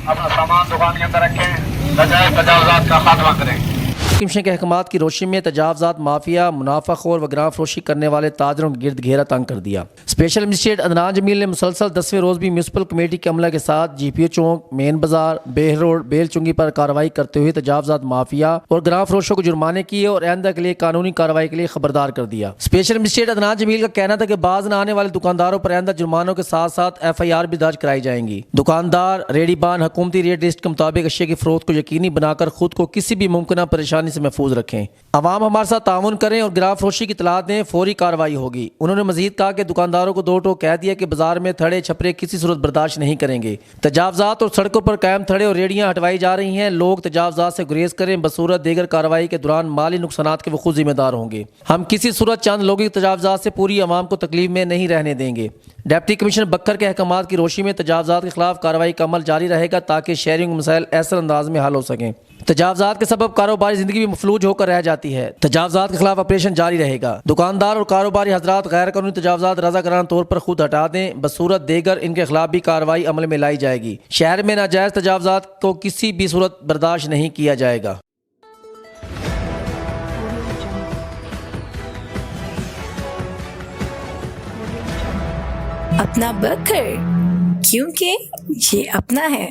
अपना सामान दुकान के अंदर रखें, बजाय तजावजात का खात्मा करें। कमीशन के अहकामात की रोशनी में तजावजात माफिया, मुनाफाखोर व ग्राम फरोशी करने वाले ताजरों के गिरद घेरा तंग कर दिया। स्पेशल मजिस्ट्रेट अदनान जमील ने मुसलसल 10वें रोज़ भी म्यूनसिपल कमेटी के अमला के साथ GPO चौक, मेन बाजार, बेह रोड, बेल चुंगी पर कार्रवाई करते हुए तजावजात माफिया और ग्राम फरोशों को जुर्माने किए और आइंदा के लिए कानूनी कार्रवाई के लिए खबरदार कर दिया। स्पेशल मजिस्ट्रेट अदनान जमील का कहना था कि बाज न आने वाले दुकानदारों पर आइंदा जुर्मानों के साथ साथ FIR भी दर्ज कराई जाएंगी। दुकानदार रेडीबान हुकूमती रेट लिस्ट के मुताबिक अशिया की फरोख्त को यकीनी बनाकर खुद को किसी भी मुमकिन परेशानी से महफूज रखें। अवाम हमारे साथ ताउन करें और ग्राम फरोशी की इतला दें, फौरी कार्रवाई होगी। उन्होंने मजीद कहा कि दुकानदारों को दो टोक कह दिया कि बाजार में थड़े छपरे किसी सूरत बर्दाश्त नहीं करेंगे। तजावजात और सड़कों पर कायम थड़े और रेडियां हटवाई जा रही हैं। लोग तजावजात से गुरेज करें, बसूरत दीगर कार्रवाई के दौरान माली नुकसानात के वो खुद जिम्मेदार होंगे। हम किसी सूरत चंद लोगों की तजावजात से पूरी अवाम को तकलीफ में नहीं रहने देंगे। डिप्टी कमिश्नर बकर के अहकामात की रोशनी में तजावजात के खिलाफ कार्रवाई का अमल जारी रहेगा ताकि शहरियों के मसाइल ऐसे अंदाज में हल हो सकें। तजावजात के सबब कारोबारी जिंदगी भी मफलूज होकर रह जाती है। तजावजात के खिलाफ ऑपरेशन जारी रहेगा। दुकानदार और कारोबारी हजरात गैर कानूनी तजावजात रज़ाकाराना तौर पर खुद हटा दें, बसूरत देगर इनके खिलाफ भी कार्रवाई अमल में लाई जाएगी। शहर में नाजायज तजावजात को किसी भी सूरत बर्दाश्त नहीं किया जाएगा। अपना बकर, क्योंकि ये अपना है।